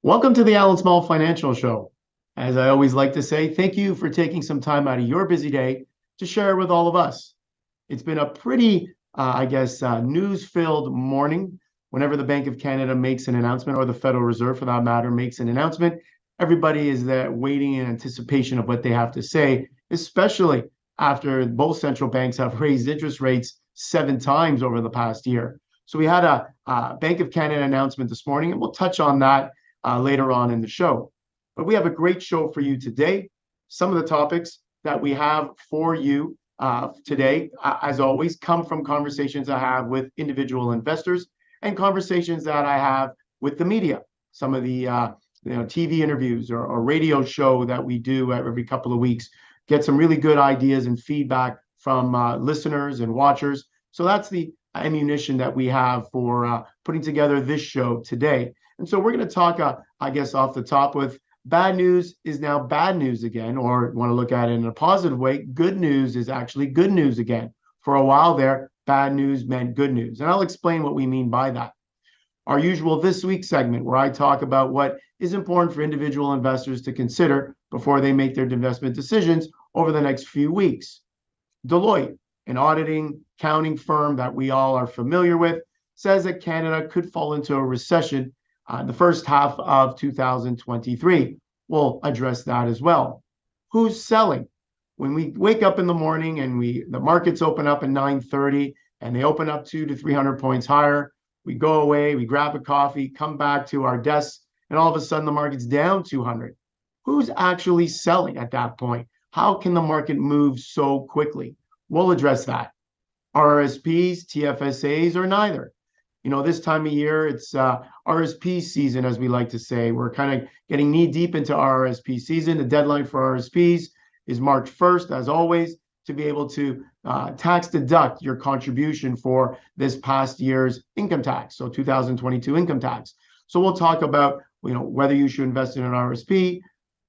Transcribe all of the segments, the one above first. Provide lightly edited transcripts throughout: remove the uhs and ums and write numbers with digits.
Welcome to the Allan Small Financial Show. As I always like to say, thank you for taking some time out of your busy day to share with all of us. It's been a pretty, news-filled morning. Whenever the Bank of Canada makes an announcement, or the Federal Reserve for that matter makes an announcement, everybody is there waiting in anticipation of what they have to say, especially after both central banks have raised interest rates 7 times over the past year. So we had a Bank of Canada announcement this morning, and we'll touch on that later on in the show. But we have a great show for you today. Some of the topics that we have for you today, as always, come from conversations I have with individual investors and conversations that I have with the media. Some of the TV interviews or radio show that we do every couple of weeks, get some really good ideas and feedback from listeners and watchers. So that's the ammunition that we have for putting together this show today. And so we're going to talk, off the top with bad news is now bad news again, or want to look at it in a positive way. Good news is actually good news again. For a while there, bad news meant good news. And I'll explain what we mean by that. Our usual This Week segment, where I talk about what is important for individual investors to consider before they make their investment decisions over the next few weeks. Deloitte, an auditing, accounting firm that we all are familiar with, says that Canada could fall into a recession the first half of 2023. We'll address that as well. Who's selling? When we wake up in the morning and the markets open up at 9:30 and they open up 200 to 300 points higher, we go away, we grab a coffee, come back to our desks, and all of a sudden the market's down 200. Who's actually selling at that point? How can the market move so quickly? We'll address that. RRSPs, TFSAs, or neither. This time of year, it's RRSP season, as we like to say. We're kind of getting knee deep into RRSP season. The deadline for RRSPs is March 1st, as always, to be able to tax deduct your contribution for this past year's income tax, so 2022 income tax. So we'll talk about whether you should invest in an RRSP,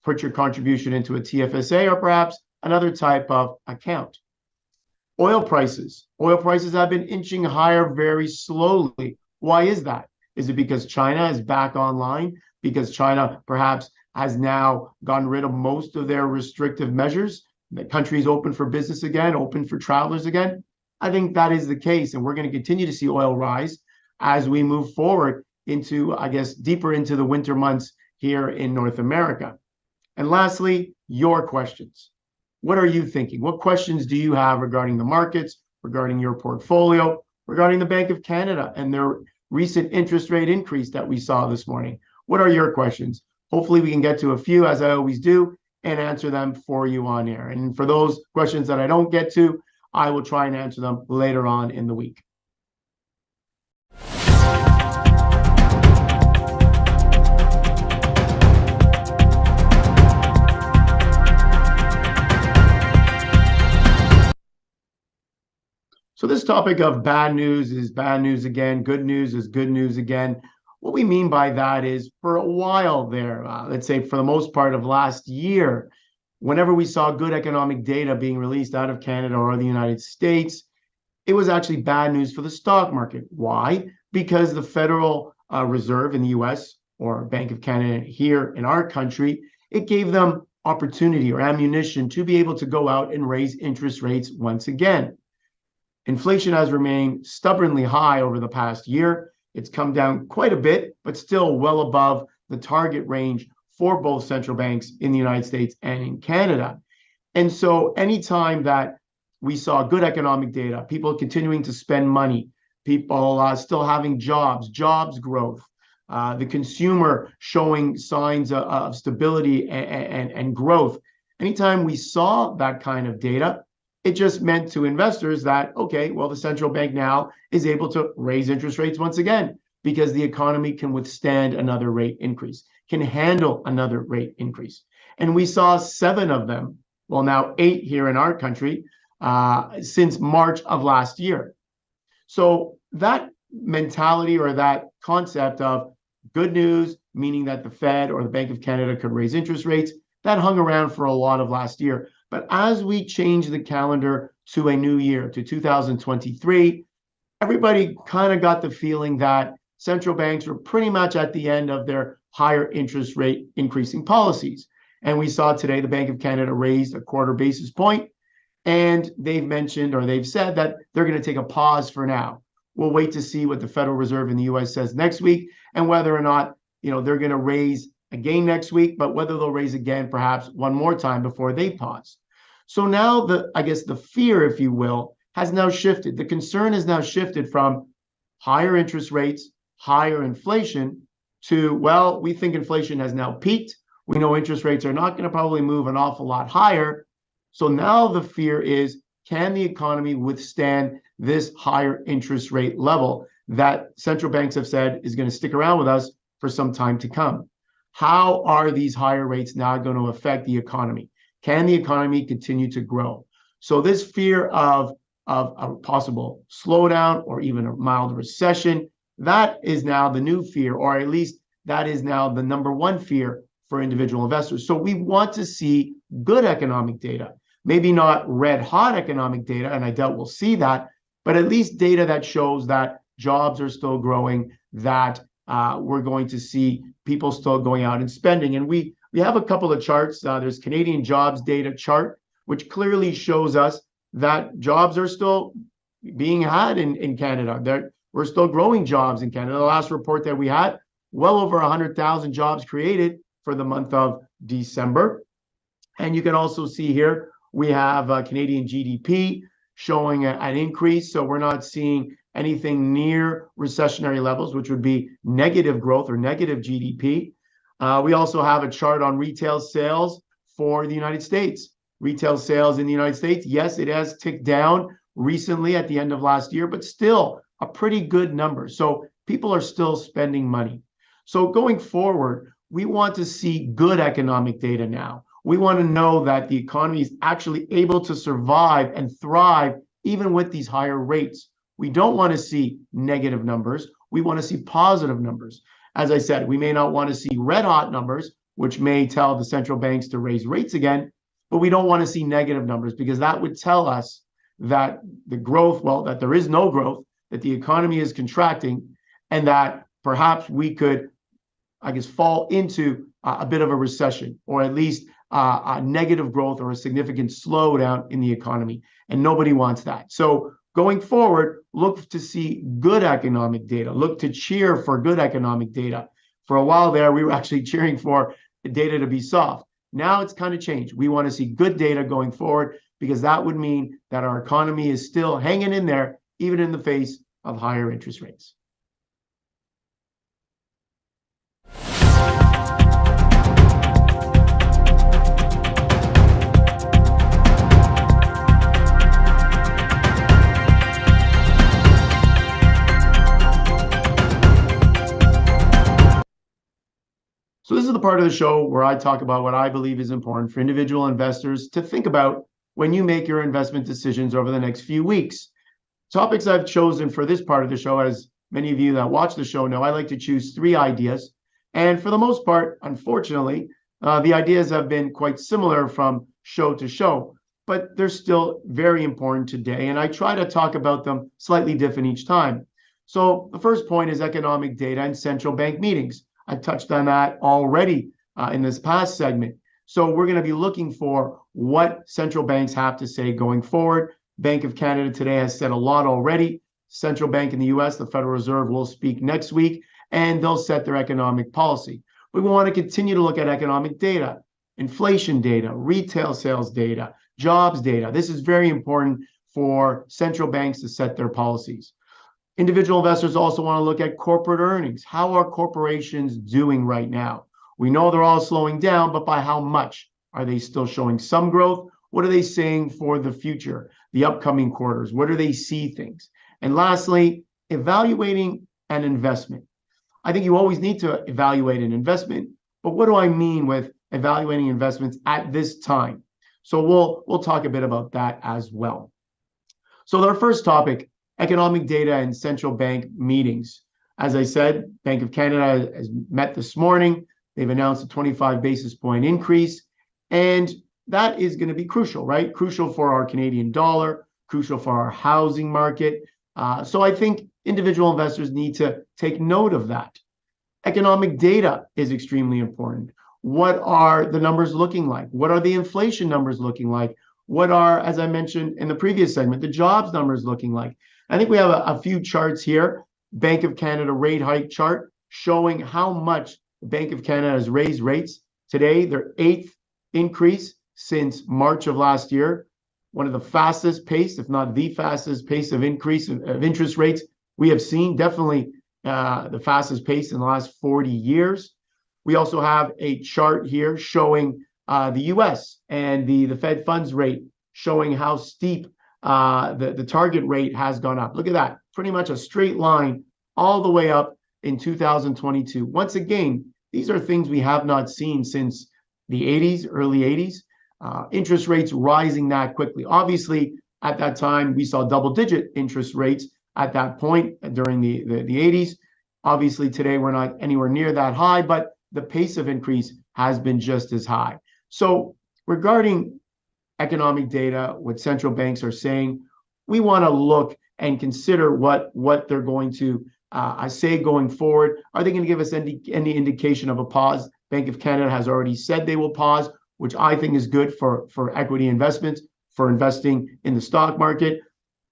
put your contribution into a TFSA, or perhaps another type of account. Oil prices. Oil prices have been inching higher very slowly. Why is that? Is it because China is back online? Because China perhaps has now gotten rid of most of their restrictive measures? The country's open for business again, open for travelers again? I think that is the case, and we're going to continue to see oil rise as we move forward into, deeper into the winter months here in North America. And lastly, your questions. What are you thinking? What questions do you have regarding the markets, regarding your portfolio, regarding the Bank of Canada and their recent interest rate increase that we saw this morning? What are your questions? Hopefully we can get to a few, as I always do, and answer them for you on air. And for those questions that I don't get to, I will try and answer them later on in the week. So this topic of bad news is bad news again, good news is good news again. What we mean by that is, for a while there, let's say for the most part of last year, whenever we saw good economic data being released out of Canada or the United States, it was actually bad news for the stock market. Why? Because the Federal Reserve in the US, or Bank of Canada here in our country, it gave them opportunity or ammunition to be able to go out and raise interest rates once again. Inflation has remained stubbornly high over the past year. It's come down quite a bit, but still well above the target range for both central banks in the United States and in Canada. And so anytime that we saw good economic data, people continuing to spend money, people still having jobs growth, the consumer showing signs of stability and growth, anytime we saw that kind of data, it just meant to investors that, okay, well, the central bank now is able to raise interest rates once again because the economy can withstand another rate increase, can handle another rate increase. And we saw 7 of them, well, now 8 here in our country, since March of last year. So that mentality or that concept of good news, meaning that the Fed or the Bank of Canada could raise interest rates, that hung around for a lot of last year. But as we change the calendar to a new year, to 2023, everybody kind of got the feeling that central banks were pretty much at the end of their higher interest rate increasing policies. And we saw today the Bank of Canada raised a quarter basis point, and they've mentioned, or they've said, that they're going to take a pause for now. We'll wait to see what the Federal Reserve in the US says next week, and whether or not, they're going to raise again next week, but whether they'll raise again perhaps one more time before they pause. So now the fear, if you will, has now shifted. The concern has now shifted from higher interest rates, higher inflation, to, well, we think inflation has now peaked. We know interest rates are not going to probably move an awful lot higher. So now the fear is, can the economy withstand this higher interest rate level that central banks have said is going to stick around with us for some time to come? How are these higher rates now going to affect the economy? Can the economy continue to grow? So this fear of a possible slowdown or even a mild recession, that is now the new fear, or at least that is now the number one fear for individual investors. So we want to see good economic data, maybe not red hot economic data, and I doubt we'll see that, but at least data that shows that jobs are still growing, that we're going to see people still going out and spending. And we have a couple of charts. There's Canadian jobs data chart, which clearly shows us that jobs are still being had in Canada. We're still growing jobs in Canada. The last report that we had, well over 100,000 jobs created for the month of December. And you can also see here, we have Canadian GDP showing an increase. So we're not seeing anything near recessionary levels, which would be negative growth or negative GDP. We also have a chart on retail sales for the United States. Retail sales in the United States, yes, it has ticked down recently at the end of last year, but still a pretty good number. So people are still spending money. So going forward, we want to see good economic data now. We want to know that the economy is actually able to survive and thrive even with these higher rates. We don't want to see negative numbers. We want to see positive numbers. As I said, we may not want to see red hot numbers, which may tell the central banks to raise rates again, but we don't want to see negative numbers, because that would tell us that the growth, well, that there is no growth, that the economy is contracting, and that perhaps we could, fall into a bit of a recession, or at least a negative growth or a significant slowdown in the economy. And nobody wants that. So going forward, look to see good economic data. Look to cheer for good economic data. For a while there, we were actually cheering for the data to be soft. Now it's kind of changed. We want to see good data going forward, because that would mean that our economy is still hanging in there, even in the face of higher interest rates. So this is the part of the show where I talk about what I believe is important for individual investors to think about when you make your investment decisions over the next few weeks. Topics I've chosen for this part of the show, as many of you that watch the show know, I like to choose 3 ideas. And for the most part, unfortunately, the ideas have been quite similar from show to show, but they're still very important today. And I try to talk about them slightly different each time. So the first point is economic data and central bank meetings. I touched on that already in this past segment. So we're going to be looking for what central banks have to say going forward. Bank of Canada today has said a lot already. Central bank in the US, the Federal Reserve, will speak next week, and they'll set their economic policy. We want to continue to look at economic data, inflation data, retail sales data, jobs data. This is very important for central banks to set their policies. Individual investors also want to look at corporate earnings. How are corporations doing right now? We know they're all slowing down, but by how much? Are they still showing some growth? What are they saying for the future, the upcoming quarters? Where do they see things? And lastly, evaluating an investment. I think you always need to evaluate an investment, but what do I mean with evaluating investments at this time? So we'll talk a bit about that as well. So our first topic, economic data and central bank meetings. As I said, Bank of Canada has met this morning. They've announced a 25 basis point increase, and that is going to be crucial, right? Crucial for our Canadian dollar, crucial for our housing market. So I think individual investors need to take note of that. Economic data is extremely important. What are the numbers looking like? What are the inflation numbers looking like? What are, as I mentioned in the previous segment, the jobs numbers looking like? I think we have a few charts here. Bank of Canada rate hike chart showing how much the Bank of Canada has raised rates. Today, their 8th increase since March of last year. One of the fastest pace, if not the fastest pace of increase of interest rates we have seen, definitely the fastest pace in the last 40 years. We also have a chart here showing the US and the Fed funds rate, showing how steep the target rate has gone up. Look at that, pretty much a straight line all the way up in 2022. Once again, these are things we have not seen since the 80s, early 80s. Interest rates rising that quickly. Obviously, at that time, we saw double-digit interest rates at that point during the 80s. Obviously, today we're not anywhere near that high, but the pace of increase has been just as high. So regarding economic data, what central banks are saying, we want to look and consider what they're going to say going forward. Are they going to give us any indication of a pause? Bank of Canada has already said they will pause, which I think is good for equity investments, for investing in the stock market.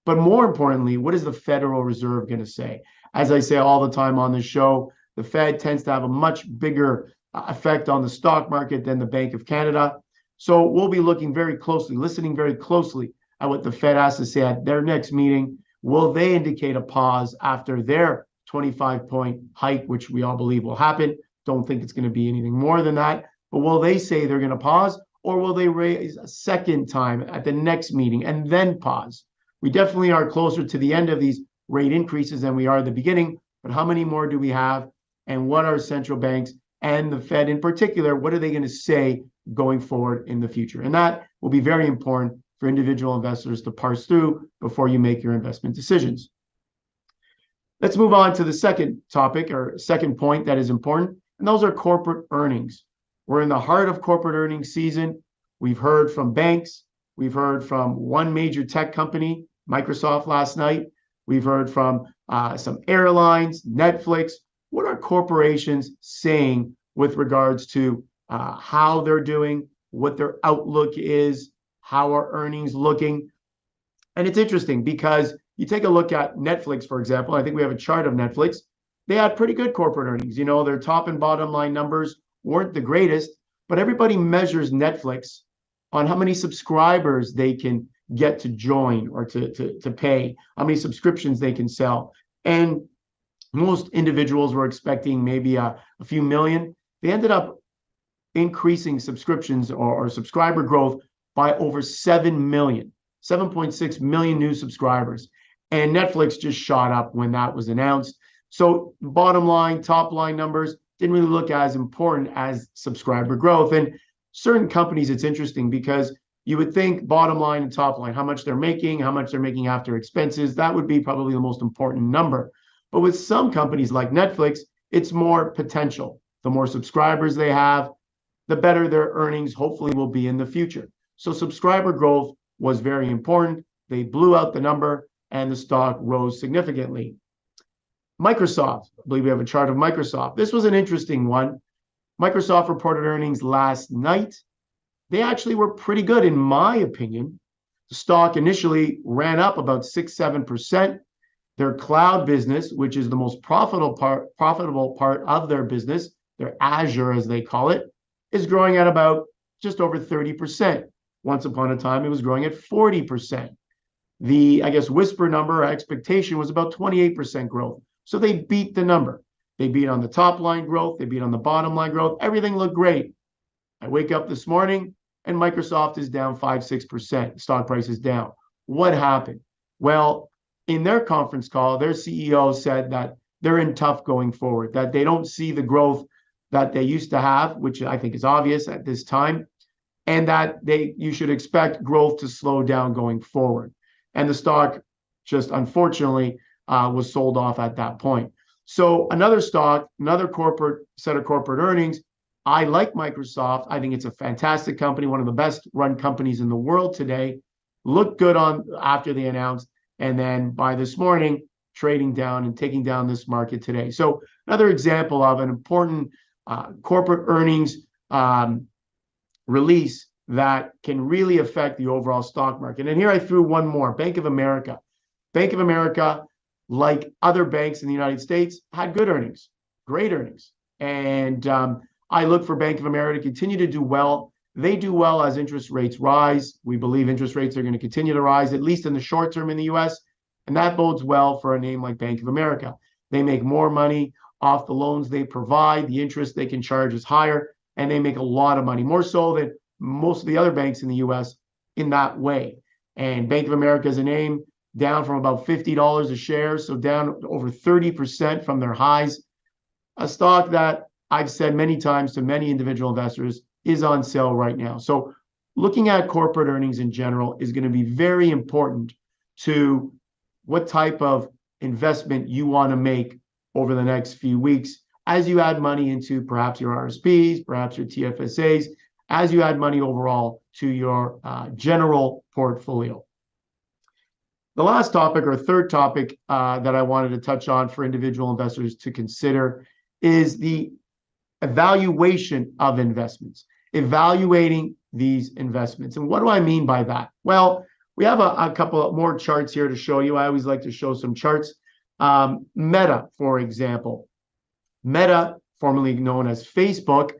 But more importantly, what is the Federal Reserve going to say? As I say all the time on the show, the Fed tends to have a much bigger effect on the stock market than the Bank of Canada. So we'll be looking very closely, listening very closely at what the Fed has to say at their next meeting. Will they indicate a pause after their 25-point hike, which we all believe will happen? Don't think it's going to be anything more than that. But will they say they're going to pause, or will they raise a second time at the next meeting and then pause? We definitely are closer to the end of these rate increases than we are at the beginning, but how many more do we have? And what are central banks and the Fed in particular, what are they going to say going forward in the future? And that will be very important for individual investors to parse through before you make your investment decisions. Let's move on to the second topic or second point that is important, and those are corporate earnings. We're in the heart of corporate earnings season. We've heard from banks. We've heard from one major tech company, Microsoft, last night. We've heard from some airlines, Netflix. What are corporations saying with regards to how they're doing, what their outlook is, how are earnings looking? And it's interesting because you take a look at Netflix, for example. I think we have a chart of Netflix. They had pretty good corporate earnings. You know, their top and bottom line numbers weren't the greatest, but everybody measures Netflix on how many subscribers they can get to join or to pay, how many subscriptions they can sell. And most individuals were expecting maybe a few million. They ended up increasing subscriptions or subscriber growth by over 7 million, 7.6 million new subscribers. And Netflix just shot up when that was announced. So bottom line, top line numbers didn't really look as important as subscriber growth. And certain companies, it's interesting because you would think bottom line and top line, how much they're making after expenses, that would be probably the most important number. But with some companies like Netflix, it's more potential. The more subscribers they have, the better their earnings hopefully will be in the future. So subscriber growth was very important. They blew out the number and the stock rose significantly. Microsoft, I believe we have a chart of Microsoft. This was an interesting one. Microsoft reported earnings last night. They actually were pretty good, in my opinion. The stock initially ran up about 6-7%. Their cloud business, which is the most profitable part of their business, their Azure, as they call it, is growing at about just over 30%. Once upon a time, it was growing at 40%. The, I guess, whisper number or expectation was about 28% growth. So they beat the number. They beat on the top line growth. They beat on the bottom line growth. Everything looked great. I wake up this morning and Microsoft is down 5-6%. Stock price is down. What happened? Well, in their conference call, their CEO said that they're in tough going forward, that they don't see the growth that they used to have, which I think is obvious at this time, and that you should expect growth to slow down going forward. And the stock just unfortunately was sold off at that point. So another stock, another corporate set of corporate earnings. I like Microsoft. I think it's a fantastic company, one of the best run companies in the world today. Looked good on after they announced, and then by this morning, trading down and taking down this market today. So another example of an important corporate earnings release that can really affect the overall stock market. And here I threw one more, Bank of America. Bank of America, like other banks in the United States, had good earnings, great earnings. And I look for Bank of America to continue to do well. They do well as interest rates rise. We believe interest rates are going to continue to rise, at least in the short term in the US. And that bodes well for a name like Bank of America. They make more money off the loans they provide. The interest they can charge is higher, and they make a lot of money, more so than most of the other banks in the US in that way. And Bank of America is a name down from about $50 a share, so down over 30% from their highs. A stock that I've said many times to many individual investors is on sale right now. So looking at corporate earnings in general is going to be very important to what type of investment you want to make over the next few weeks as you add money into perhaps your RSPs, perhaps your TFSAs, as you add money overall to your general portfolio. The last topic, or third topic, that I wanted to touch on for individual investors to consider is the evaluation of investments, evaluating these investments. And what do I mean by that? Well, we have a couple of more charts here to show you. I always like to show some charts. Meta, for example. Meta, formerly known as Facebook,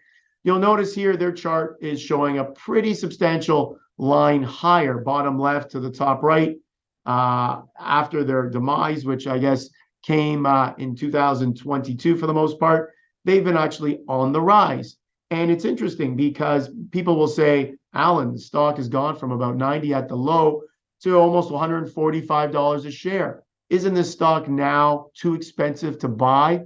you'll notice here their chart is showing a pretty substantial line higher, bottom left to the top right, after their demise, which I guess came in 2022 for the most part. They've been actually on the rise. And it's interesting because people will say, Allan, the stock has gone from about 90 at the low to almost $145 a share. Isn't this stock now too expensive to buy?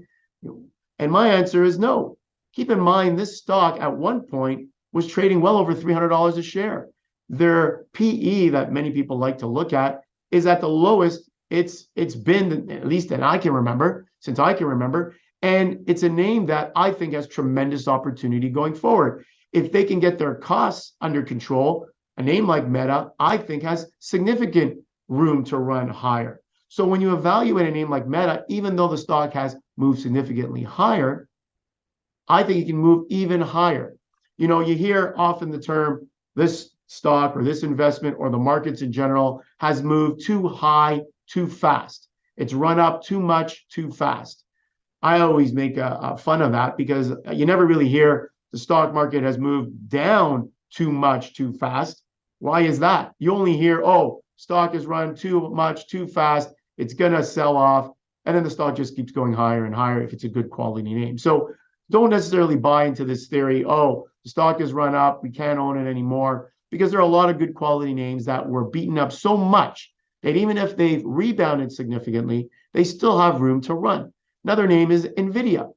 And my answer is no. Keep in mind, this stock at one point was trading well over $300 a share. Their PE that many people like to look at is at the lowest it's been, at least that I can remember, since I can remember. And it's a name that I think has tremendous opportunity going forward. If they can get their costs under control, a name like Meta, I think, has significant room to run higher. So when you evaluate a name like Meta, even though the stock has moved significantly higher, I think it can move even higher. You know, you hear often the term, this stock or this investment or the markets in general has moved too high, too fast. It's run up too much, too fast. I always make fun of that because you never really hear the stock market has moved down too much, too fast. Why is that? You only hear, oh, stock has run too much, too fast. It's going to sell off. And then the stock just keeps going higher and higher if it's a good quality name. So don't necessarily buy into this theory, oh, the stock has run up, we can't own it anymore, because there are a lot of good quality names that were beaten up so much that even if they've rebounded significantly, they still have room to run. Another name is NVIDIA.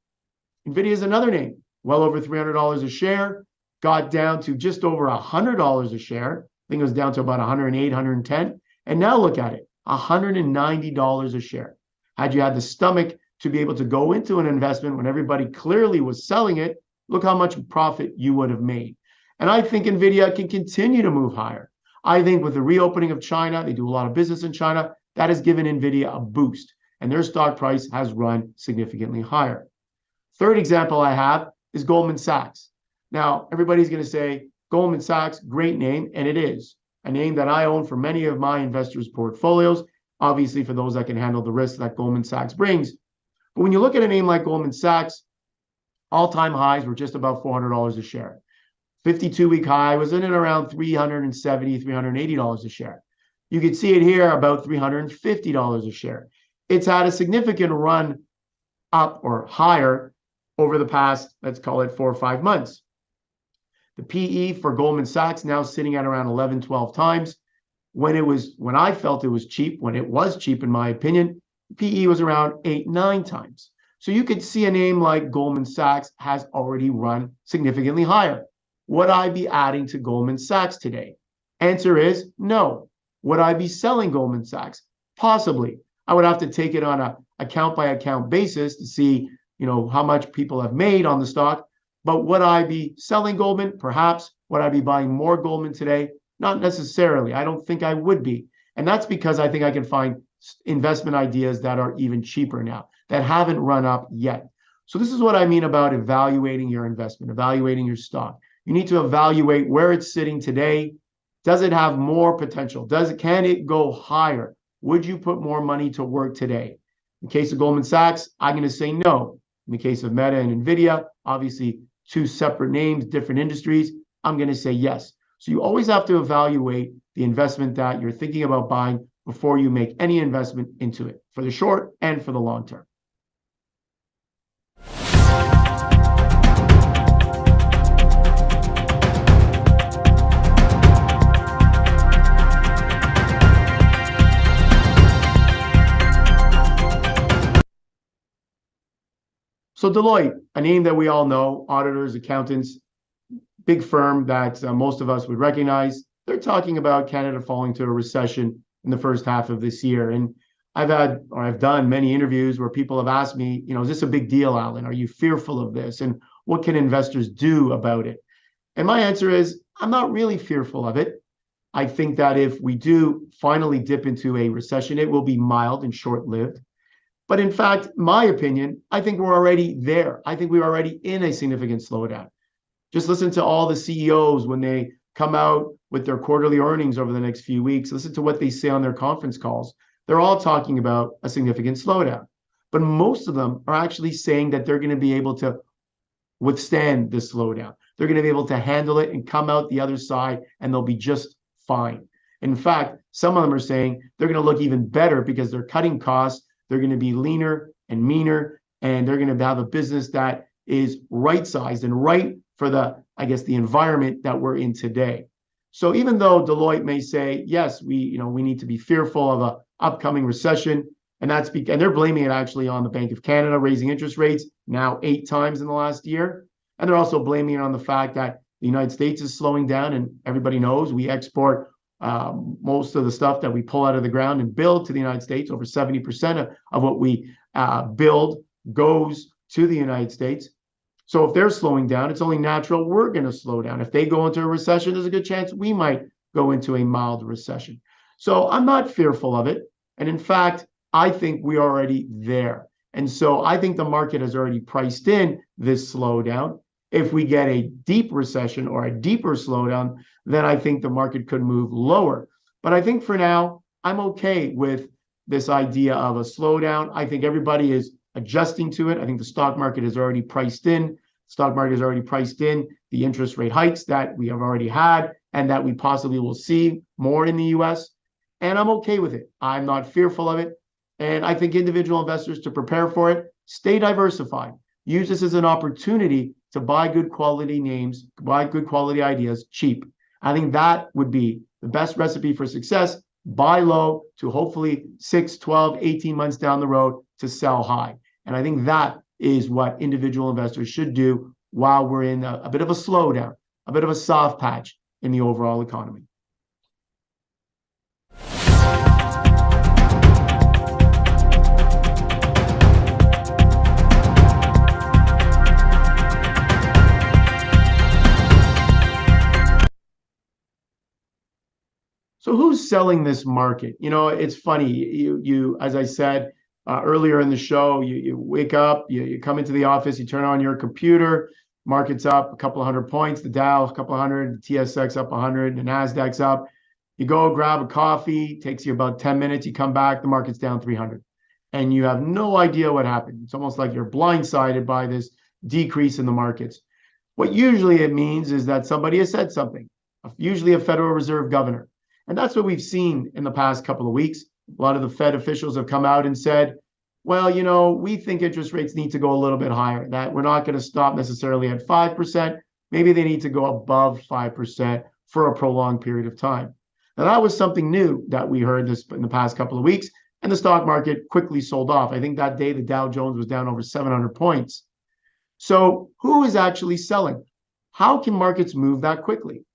NVIDIA is another name, well over $300 a share, got down to just over $100 a share. I think it was down to about 108, 110. And now look at it, $190 a share. Had you had the stomach to be able to go into an investment when everybody clearly was selling it, look how much profit you would have made. And I think NVIDIA can continue to move higher. I think with the reopening of China, they do a lot of business in China, that has given NVIDIA a boost, and their stock price has run significantly higher. Third example I have is Goldman Sachs. Now, everybody's going to say, Goldman Sachs, great name, and it is a name that I own for many of my investors' portfolios, obviously for those that can handle the risk that Goldman Sachs brings. But when you look at a name like Goldman Sachs, all-time highs were just about $400 a share. 52-week high was in and around $370, $380 a share. You can see it here about $350 a share. It's had a significant run up or higher over the past, let's call it 4 or 5 months. The PE for Goldman Sachs now sitting at around 11, 12 times. When I felt it was cheap, when it was cheap in my opinion, PE was around 8, 9 times. So you could see a name like Goldman Sachs has already run significantly higher. Would I be adding to Goldman Sachs today? Answer is no. Would I be selling Goldman Sachs? Possibly. I would have to take it on a account by account basis to see, how much people have made on the stock. But would I be selling Goldman? Perhaps. Would I be buying more Goldman today? Not necessarily. I don't think I would be. And that's because I think I can find investment ideas that are even cheaper now, that haven't run up yet. So this is what I mean about evaluating your investment, evaluating your stock. You need to evaluate where it's sitting today. Does it have more potential? Can it go higher? Would you put more money to work today? In the case of Goldman Sachs, I'm going to say no. In the case of Meta and Nvidia, obviously two separate names, different industries, I'm going to say yes. So you always have to evaluate the investment that you're thinking about buying before you make any investment into it, for the short and for the long term. So Deloitte, a name that we all know, auditors, accountants, big firm that most of us would recognize, they're talking about Canada falling to a recession in the first half of this year. And I've done many interviews where people have asked me, is this a big deal, Allan? Are you fearful of this? And what can investors do about it? And my answer is, I'm not really fearful of it. I think that if we do finally dip into a recession, it will be mild and short-lived. But in fact, my opinion, I think we're already there. I think we're already in a significant slowdown. Just listen to all the CEOs when they come out with their quarterly earnings over the next few weeks. Listen to what they say on their conference calls. They're all talking about a significant slowdown. But most of them are actually saying that they're going to be able to withstand this slowdown. They're going to be able to handle it and come out the other side, and they'll be just fine. In fact, some of them are saying they're going to look even better because they're cutting costs. They're going to be leaner and meaner, and they're going to have a business that is right-sized and right for the environment that we're in today. So even though Deloitte may say, yes, we need to be fearful of an upcoming recession, and they're blaming it actually on the Bank of Canada raising interest rates now 8 times in the last year. And they're also blaming it on the fact that the United States is slowing down, and everybody knows we export most of the stuff that we pull out of the ground and build to the United States. Over 70% of what we build goes to the United States. So if they're slowing down, it's only natural we're going to slow down. If they go into a recession, there's a good chance we might go into a mild recession. So I'm not fearful of it. And in fact, I think we're already there. And so I think the market has already priced in this slowdown. If we get a deep recession or a deeper slowdown, then I think the market could move lower. But I think for now, I'm okay with this idea of a slowdown. I think everybody is adjusting to it. I think the stock market is already priced in. Stock market is already priced in the interest rate hikes that we have already had and that we possibly will see more in the US. And I'm okay with it. I'm not fearful of it. And I think individual investors, to prepare for it, stay diversified. Use this as an opportunity to buy good quality names, buy good quality ideas cheap. I think that would be the best recipe for success. Buy low to hopefully 6, 12, 18 months down the road to sell high. And I think that is what individual investors should do while we're in a bit of a slowdown, a bit of a soft patch in the overall economy. So who's selling this market? It's funny. You as I said earlier in the show, you wake up, you come into the office, you turn on your computer, market's up a couple of hundred points, the Dow a couple of hundred, the TSX up 100, the Nasdaq's up. You go grab a coffee, takes you about 10 minutes, you come back, the market's down 300. And you have no idea what happened. It's almost like you're blindsided by this decrease in the markets. What usually it means is that somebody has said something, usually a Federal Reserve governor. And that's what we've seen in the past couple of weeks. A lot of the Fed officials have come out and said, well, we think interest rates need to go a little bit higher, that we're not going to stop necessarily at 5%. Maybe they need to go above 5% for a prolonged period of time. Now, that was something new that we heard this in the past couple of weeks, and the stock market quickly sold off. I think that day the Dow Jones was down over 700 points. So who is actually selling? How can markets move that quickly?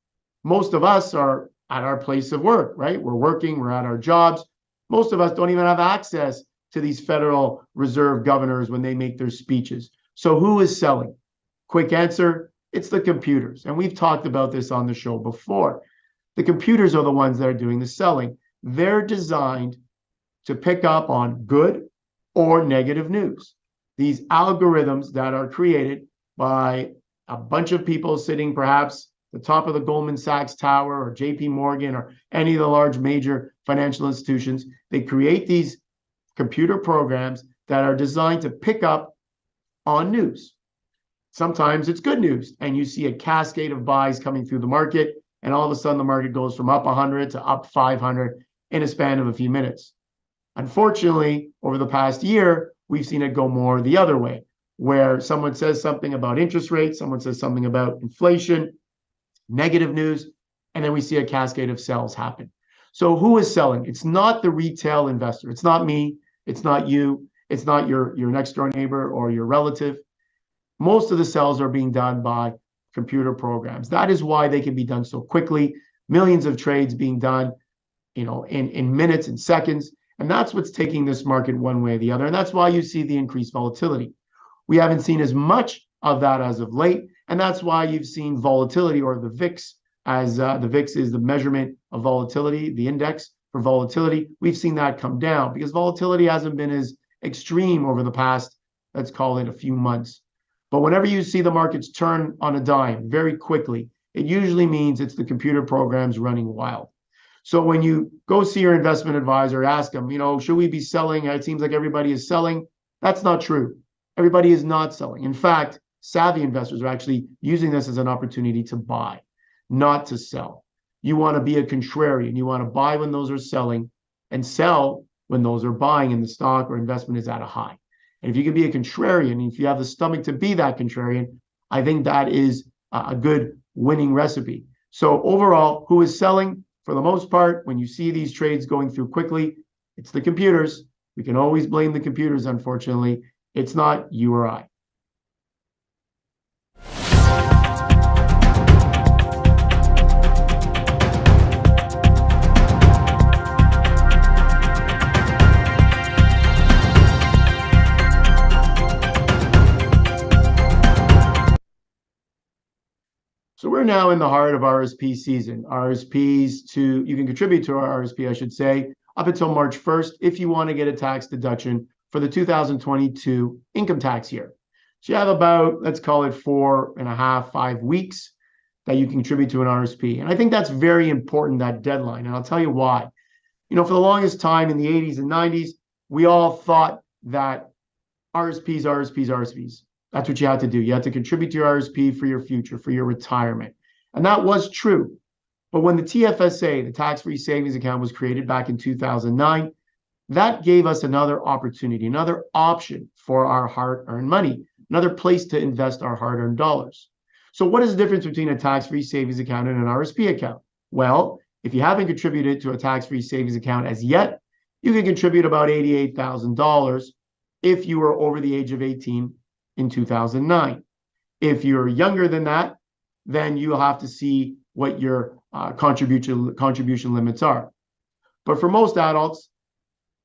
Most of us are at our place of work, right? We're working, we're at our jobs. Most of us don't even have access to these Federal Reserve governors when they make their speeches. So who is selling? Quick answer, it's the computers. And we've talked about this on the show before. The computers are the ones that are doing the selling. They're designed to pick up on good or negative news. These algorithms that are created by a bunch of people sitting perhaps the top of the Goldman Sachs Tower or JP Morgan or any of the large major financial institutions, they create these computer programs that are designed to pick up on news. Sometimes it's good news, and you see a cascade of buys coming through the market, and all of a sudden the market goes from up 100 to up 500 in a span of a few minutes. Unfortunately, over the past year, we've seen it go more the other way, where someone says something about interest rates, someone says something about inflation, negative news, and then we see a cascade of sells happen. So who is selling? It's not the retail investor. It's not me. It's not you. It's not your next door neighbor or your relative. Most of the sells are being done by computer programs. That is why they can be done so quickly. Millions of trades being done, in minutes and seconds. And that's what's taking this market one way or the other. And that's why you see the increased volatility. We haven't seen as much of that as of late. And that's why you've seen volatility, or the VIX, as the VIX is the measurement of volatility, the index for volatility. We've seen that come down because volatility hasn't been as extreme over the past, let's call it, a few months. But whenever you see the markets turn on a dime very quickly, it usually means it's the computer programs running wild. So when you go see your investment advisor, ask them, should we be selling? It seems like everybody is selling. That's not true. Everybody is not selling. In fact, savvy investors are actually using this as an opportunity to buy, not to sell. You want to be a contrarian. You want to buy when those are selling and sell when those are buying and the stock or investment is at a high. And if you can be a contrarian, if you have the stomach to be that contrarian, I think that is a good winning recipe. So overall, who is selling? For the most part, when you see these trades going through quickly, it's the computers. We can always blame the computers, unfortunately. It's not you or I. So we're now in the heart of RSP season. You can contribute to our RSP, I should say, up until March 1st if you want to get a tax deduction for the 2022 income tax year. So you have about, let's call it 4.5, 5 weeks that you can contribute to an RSP. And I think that's very important, that deadline. And I'll tell you why. For the longest time in the 80s and 90s, we all thought that RSPs. That's what you had to do. You had to contribute to your RSP for your future, for your retirement. And that was true. But when the TFSA, the tax-free savings account, was created back in 2009, that gave us another opportunity, another option for our hard-earned money, another place to invest our hard-earned dollars. So what is the difference between a tax-free savings account and an RSP account? Well, if you haven't contributed to a tax-free savings account as yet, you can contribute about $88,000 if you were over the age of 18 in 2009. If you're younger than that, then you'll have to see what your contribution limits are. But for most adults,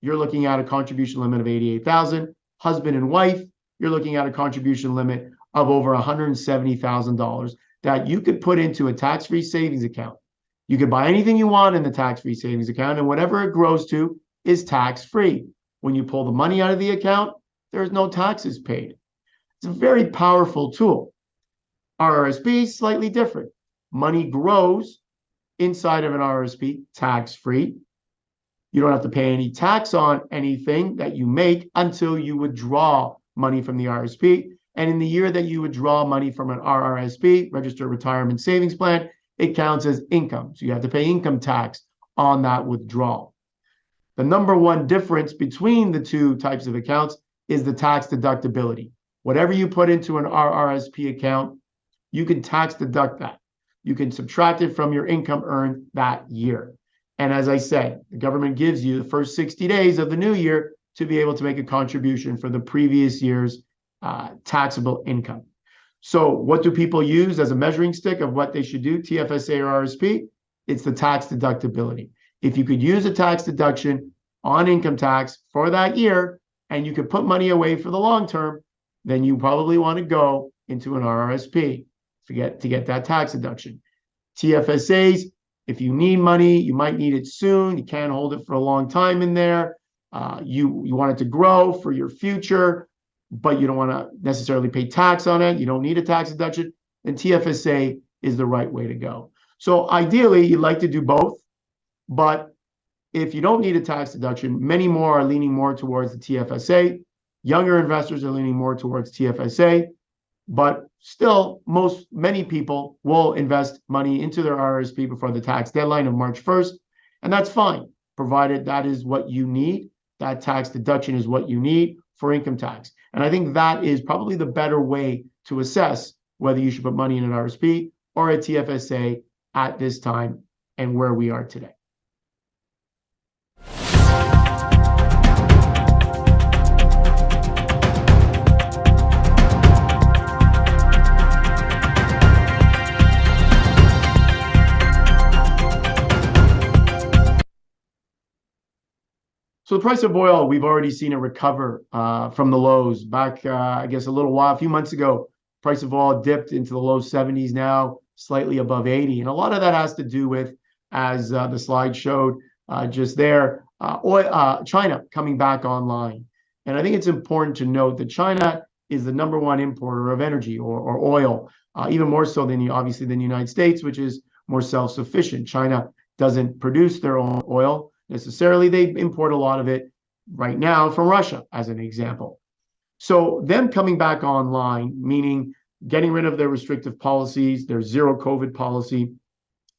you're looking at a contribution limit of $88,000. Husband and wife, you're looking at a contribution limit of over $170,000 that you could put into a tax-free savings account. You could buy anything you want in the tax-free savings account, and whatever it grows to is tax-free. When you pull the money out of the account, there's no taxes paid. It's a very powerful tool. RRSP is slightly different. Money grows inside of an RRSP tax-free. You don't have to pay any tax on anything that you make until you withdraw money from the RRSP. And in the year that you withdraw money from an RRSP, Registered Retirement Savings Plan, it counts as income. So you have to pay income tax on that withdrawal. The number one difference between the two types of accounts is the tax deductibility. Whatever you put into an RRSP account, you can tax deduct that. You can subtract it from your income earned that year. And as I said, the government gives you the first 60 days of the new year to be able to make a contribution for the previous year's taxable income. So what do people use as a measuring stick of what they should do, TFSA or RSP? It's the tax deductibility. If you could use a tax deduction on income tax for that year, and you could put money away for the long term, then you probably want to go into an RRSP to get that tax deduction. TFSAs, if you need money, you might need it soon. You can't hold it for a long time in there. You want it to grow for your future, but you don't want to necessarily pay tax on it. You don't need a tax deduction. And TFSA is the right way to go. So ideally, you'd like to do both, but if you don't need a tax deduction, many more are leaning more towards the TFSA. Younger investors are leaning more towards TFSA, but still, many people will invest money into their RSP before the tax deadline of March 1st, and that's fine, provided that is what you need. That tax deduction is what you need for income tax. And I think that is probably the better way to assess whether you should put money in an RSP or a TFSA at this time and where we are today. So the price of oil, we've already seen it recover from the lows back, I guess, a few months ago. Price of oil dipped into the low 70s now, slightly above 80. And a lot of that has to do with, as the slide showed just there, China coming back online. And I think it's important to note that China is the #1 importer of energy or oil, even more so than obviously than the United States, which is more self-sufficient. China doesn't produce their own oil necessarily. They import a lot of it right now from Russia, as an example. So them coming back online, meaning getting rid of their restrictive policies, their zero COVID policy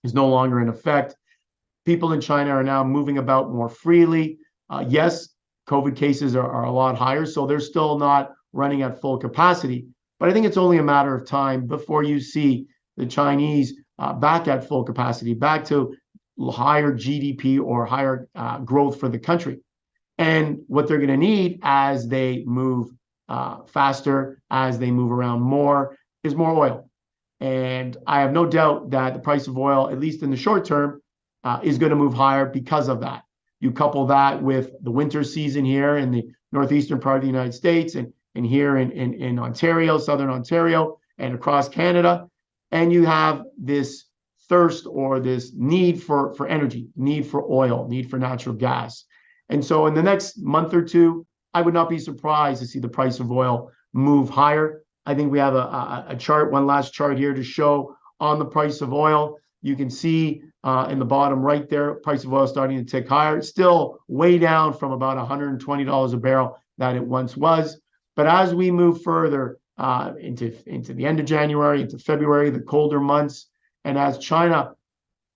is no longer in effect. People in China are now moving about more freely. Yes, COVID cases are a lot higher, so they're still not running at full capacity. But I think it's only a matter of time before you see the Chinese back at full capacity, back to higher GDP or higher growth for the country. And what they're going to need as they move faster, as they move around more, is more oil. And I have no doubt that the price of oil, at least in the short term, is going to move higher because of that. You couple that with the winter season here in the northeastern part of the United States and here in Ontario, southern Ontario, and across Canada, and you have this thirst or this need for energy, need for oil, need for natural gas. And so in the next month or two, I would not be surprised to see the price of oil move higher. I think we have a chart, one last chart here to show on the price of oil. You can see in the bottom right there, price of oil starting to tick higher. It's still way down from about $120 a barrel that it once was. But as we move further into the end of January, into February, the colder months, and as China,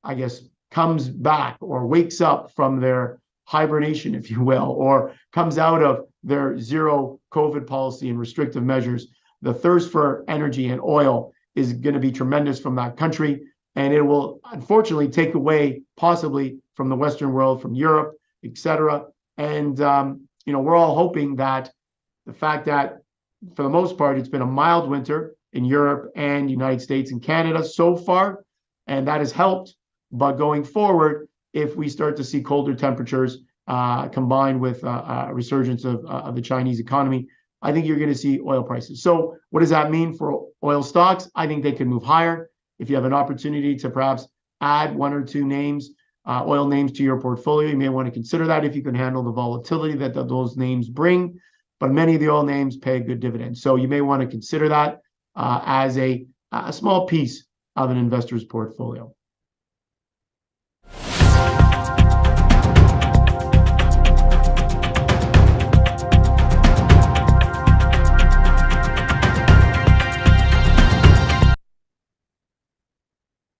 I guess, comes back or wakes up from their hibernation, if you will, or comes out of their zero COVID policy and restrictive measures, the thirst for energy and oil is going to be tremendous from that country. And it will unfortunately take away possibly from the Western world, from Europe, et cetera. And, we're all hoping that the fact that for the most part, it's been a mild winter in Europe and United States and Canada so far, and that has helped. But going forward, if we start to see colder temperatures combined with a resurgence of the Chinese economy, I think you're going to see oil prices. So what does that mean for oil stocks? I think they can move higher. If you have an opportunity to perhaps add one or two names, oil names to your portfolio, you may want to consider that if you can handle the volatility that those names bring. But many of the oil names pay a good dividend. So you may want to consider that as a small piece of an investor's portfolio.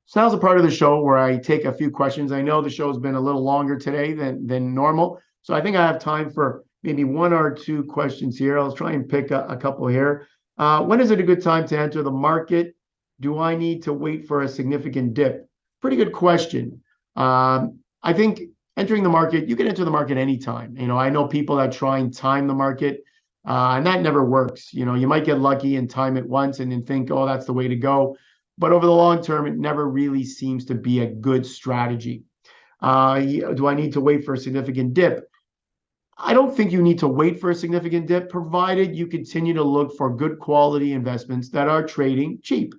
So now's a part of the show where I take a few questions. I know the show's been a little longer today than normal, so I think I have time for maybe one or two questions here. I'll try and pick a couple here. When is it a good time to enter the market? Do I need to wait for a significant dip? Pretty good question. I think entering the market, you can enter the market anytime. I know people that try and time the market, and that never works. You might get lucky and time it once and then think, oh, that's the way to go. But over the long term, it never really seems to be a good strategy. Do I need to wait for a significant dip? I don't think you need to wait for a significant dip, provided you continue to look for good quality investments that are trading cheap.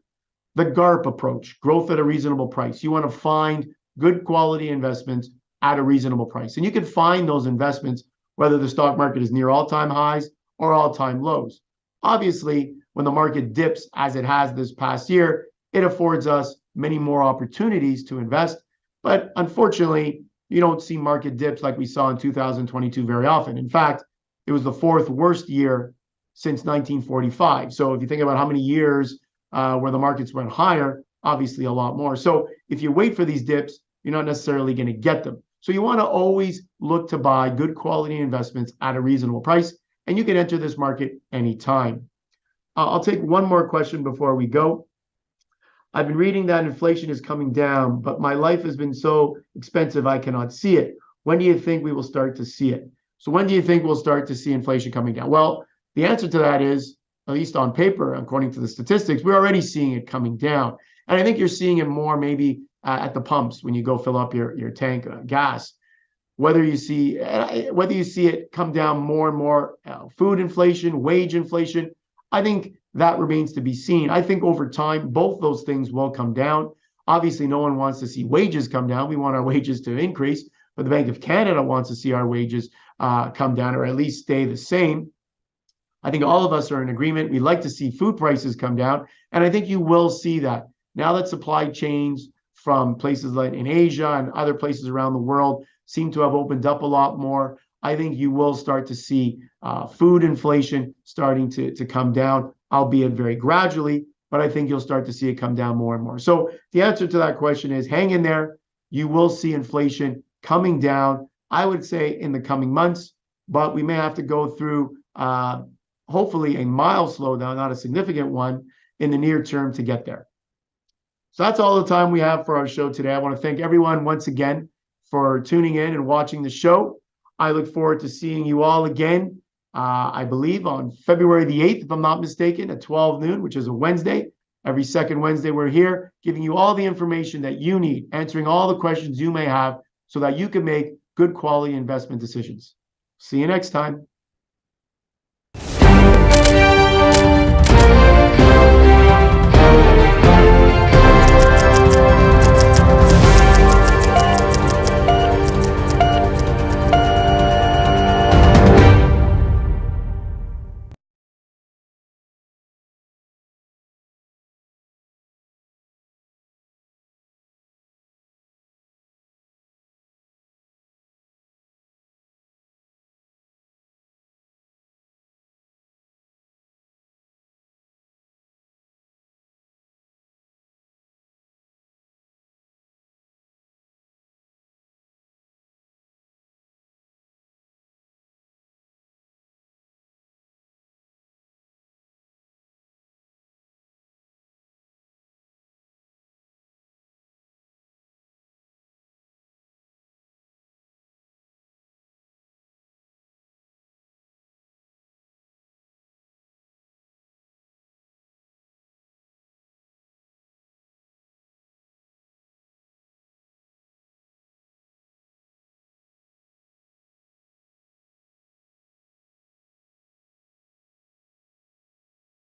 The GARP approach, growth at a reasonable price. You want to find good quality investments at a reasonable price. And you can find those investments whether the stock market is near all-time highs or all-time lows. Obviously, when the market dips as it has this past year, it affords us many more opportunities to invest. But unfortunately, you don't see market dips like we saw in 2022 very often. In fact, it was the fourth worst year since 1945. So if you think about how many years where the markets went higher, obviously a lot more. So if you wait for these dips, you're not necessarily going to get them. So you want to always look to buy good quality investments at a reasonable price, and you can enter this market anytime. I'll take one more question before we go. I've been reading that inflation is coming down, but my life has been so expensive I cannot see it. When do you think we will start to see it? So when do you think we'll start to see inflation coming down? Well, the answer to that is, at least on paper, according to the statistics, we're already seeing it coming down. And I think you're seeing it more maybe at the pumps when you go fill up your tank gas. Whether you see it come down more and more, food inflation, wage inflation, I think that remains to be seen. I think over time, both those things will come down. Obviously, no one wants to see wages come down. We want our wages to increase, but the Bank of Canada wants to see our wages come down or at least stay the same. I think all of us are in agreement. We'd like to see food prices come down, and I think you will see that. Now that supply chains from places like in Asia and other places around the world seem to have opened up a lot more, I think you will start to see food inflation starting to come down, albeit very gradually, but I think you'll start to see it come down more and more. So the answer to that question is hang in there. You will see inflation coming down, I would say, in the coming months, but we may have to go through hopefully a mild slowdown, not a significant one, in the near term to get there. So that's all the time we have for our show today. I want to thank everyone once again for tuning in and watching the show. I look forward to seeing you all again, I believe, on February the 8th, if I'm not mistaken, at 12 noon, which is a Wednesday. Every second Wednesday, we're here giving you all the information that you need, answering all the questions you may have so that you can make good quality investment decisions. See you next time.